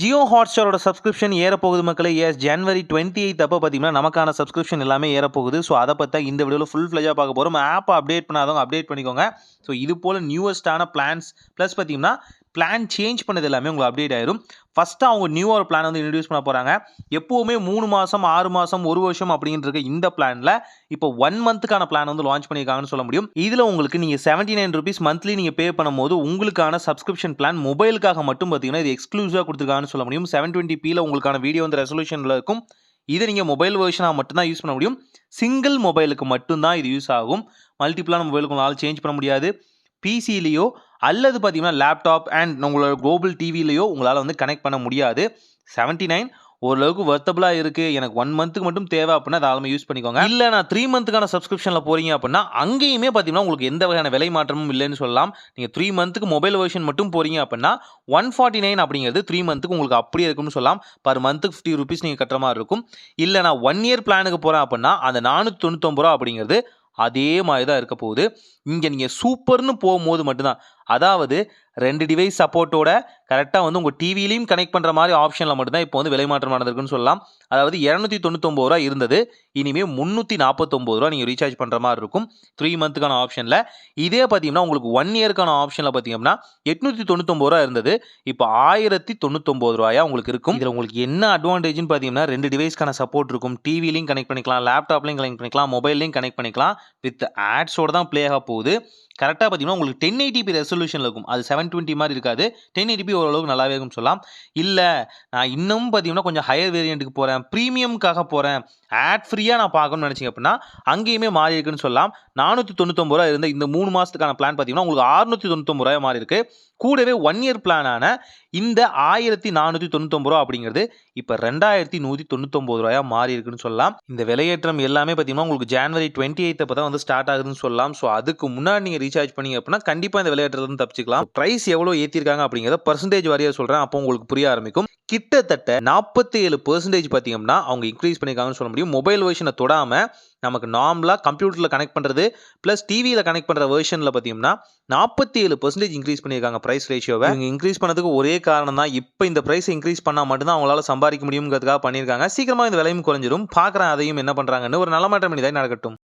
Jio ஹாட்ஸ்டாரோட subscription ஏறப்போகுது மக்களே. S ஜனவரி 28 அப்போ பார்த்தீங்கன்னா நமக்கான சப்ஸ்கிரிப்ஷன் எல்லாமே ஏறப்போகுது. ஸோ அதை பற்றி இந்த வீடியோவில் ஃபுல் ஃப்ளெஜாக பார்க்க போகிறோம். ஆப்பை அப்டேட் பண்ணாதவங்க அப்டேட் பண்ணிக்கோங்க. ஸோ இது போல் நியூவஸ்ட்டான பிளான்ஸ் ப்ளஸ் பார்த்தீங்கன்னா பிளான் சேஞ்ச் பண்ணது எல்லாமே உங்களுக்கு அப்டேட் ஆயிரும். ஃபஸ்ட்டு அவங்க நியூவாக ஒரு பிளான் வந்து இன்ட்ரடியூஸ் பண்ண போகிறாங்க. எப்போவுமே 3 மாதம் 6 மாதம் 1 வருஷம் அப்படின்றது இந்த பிளானில் இப்போ 1 மந்த்துக்கான பிளான் வந்து லான்ச் பண்ணியிருக்காங்கன்னு சொல்ல முடியும். இதில் உங்களுக்கு நீங்கள் 79 rupees மந்த்லி நீங்கள் பே பண்ணும்போது உங்களுக்கான சப்ஸ்கிரிப்ஷன் பிளான் மொபைலுக்காக மட்டும் பார்த்தீங்கன்னா இது எக்ஸ்க்ளூசிவாக கொடுத்துருக்காங்கன்னு சொல்ல முடியும். 720pல உங்களுக்கான வீடியோ வந்து ரெசல்யூஷனில் இருக்கும். இதை நீங்கள் மொபைல் வெர்ஷனாக மட்டும்தான் யூஸ் பண்ண முடியும். சிங்கிள் மொபைலுக்கு மட்டும்தான் இது யூஸ் ஆகும். மல்டிபிளான மொபைலுக்கு உங்களால் சேஞ்ச் பண்ண முடியாது. பிசிலேயோ அல்லது பார்த்தீங்கன்னா லேப்டாப் அண்ட் உங்களோட குளோபல் டிவிலையோ உங்களால் வந்து கனெக்ட் பண்ண முடியாது. 79 ஓரளவுக்கு வர்த்தபிளாக இருக்குது. எனக்கு 1 மந்த்துக்கு மட்டும் தேவை அப்படின்னா தாராளமாக யூஸ் பண்ணிக்கோங்க. இல்லை நான் 3 மந்த்துக்கான சப்ஸ்கிரிப்ஷனில் போகிறீங்க அப்படின்னா அங்கேயுமே பார்த்தீங்கன்னா உங்களுக்கு எந்த வகையான விலை மாற்றமும் இல்லைன்னு சொல்லலாம். நீங்கள் 3 மந்த்துக்கு மொபைல் வெர்ஷன் மட்டும் போகிறீங்க அப்படின்னா 149 அப்படிங்கிறது 3 மந்த்துக்கு உங்களுக்கு அப்படியே இருக்கும்னு சொல்லலாம். பர் மந்த்துக்கு 50 rupees நீங்கள் கட்டுற மாதிரி இருக்கும். இல்லை நான் 1 இயர் பிளானுக்கு போகிறேன் அப்படின்னா அந்த 499 ரூபா அப்படிங்கிறது அதே மாதிரி தான் இருக்க போகுது. இங்கே நீங்கள் சூப்பர்னு போகும்போது மட்டும்தான், அதாவது 2 டிவைஸ் சப்போர்ட்டோட கரெக்டாக வந்து உங்கள் டிவிலையும் கனெக்ட் பண்ணுற மாதிரி ஆப்ஷனில் மட்டும்தான் இப்போ வந்து விலை மாற்றம் நடந்திருக்குன்னு சொல்லலாம். அதாவது 299 ரூபா இருந்தது, இனிமேல் 349 ரூபா நீங்கள் ரீசார்ஜ் பண்ணுற மாதிரி இருக்கும் 3 மந்த்துக்கான ஆப்ஷனில். இதே பார்த்தீங்கன்னா உங்களுக்கு 1 இயருக்கான ஆப்ஷனில் பார்த்தீங்கன்னா 899 ரூபா இருந்தது, இப்போ 1099 ரூபாயா உங்களுக்கு இருக்கும். இதில் உங்களுக்கு என்ன அட்வான்டேஜ்னு பார்த்தீங்கன்னா 2 டிவைஸ்க்கான சப்போர்ட் இருக்கும். டிவிலையும் கனெக்ட் பண்ணிக்கலாம், லேப்டாப்லையும் கனெக்ட் பண்ணிக்கலாம், மொபைல்லையும் கனெக்ட் பண்ணிக்கலாம். வித் ஆட்ஸோட தான் ப்ளே ஆக போகுது. கரெக்டாக பார்த்தீங்கன்னா உங்களுக்கு 1080p ரெசல்யூஷனில் இருக்கும். அது 720 மாதிரி இருக்காது. 1080p ஓரளவுக்கு நல்லாவே இருக்கும்னு சொல்லலாம். இல்லை நான் இன்னும் பார்த்தீங்கன்னா கொஞ்சம் ஹையர் வேரியண்ட்டுக்கு போகிறேன், ப்ரீமியம்காக போகிறேன், ஆட் ஃப்ரீயாக நான் பார்க்கணும்னு நினச்சிங்க அப்படின்னா அங்கேயுமே மாறி இருக்குன்னு சொல்லலாம். 499 ரூபா இருந்த இந்த 3 மாதத்துக்கான பிளான் பார்த்தீங்கன்னா உங்களுக்கு 699 ரூபாய் மாறி இருக்கு. கூடவே 1 இயர் பிளானான இந்த 1499 ரூபா அப்படிங்கிறது இப்போ 2199 ரூபாயா மாறி இருக்குன்னு சொல்லலாம். இந்த விலையேற்றம் எல்லாமே பார்த்தீங்கன்னா உங்களுக்கு ஜனவரி 28 அப்போ தான் வந்து ஸ்டார்ட் ஆகுதுன்னு சொல்லலாம். ஸோ அதுக்கு முன்னாடி நீங்கள் ரீசார்ஜ் பண்ணீங்க அப்படின்னா கண்டிப்பாக இந்த விலையேற்றத்துலேருந்து தப்பிச்சிக்கலாம். ப்ரைஸ் எவ்வளோ ஏற்றிருக்காங்க அப்படிங்கிறத பர்சன்டேஜ் வாரியாக சொல்கிறேன், அப்போ உங்களுக்கு புரிய ஆரம்பிக்கும். கிட்டத்தட்ட 47% பார்த்தீங்கன்னா அவங்க இன்க்ரீஸ் பண்ணியிருக்காங்கன்னு சொல்ல முடியும். மொபைல் வெர்ஷனை தொடாமல் நமக்கு நார்மலாக கம்ப்யூட்டரில் கனெக்ட் பண்ணுறது ப்ளஸ் டிவியில் கனெக்ட் பண்ணுற வெர்ஷனில் பார்த்தீங்கன்னா 47% இன்க்ரீஸ் பண்ணியிருக்காங்க ப்ரைஸ் ரேஷியோவை. இவங்க இன்க்ரீஸ் பண்ணதுக்கு ஒரே காரணம் தான், இப்போ இந்த ப்ரைஸ் இன்க்ரீஸ் பண்ணால் மட்டும்தான் அவங்களால சம்பாதிக்க முடியுங்கிறதுக்காக பண்ணியிருக்காங்க. சீக்கிரமாக இந்த விலையும் குறைஞ்சிடும். பார்க்குறேன் அதையும் என்ன பண்ணுறாங்கன்னு. ஒரு நல்ல மாற்றம் இதாக நடக்கட்டும்.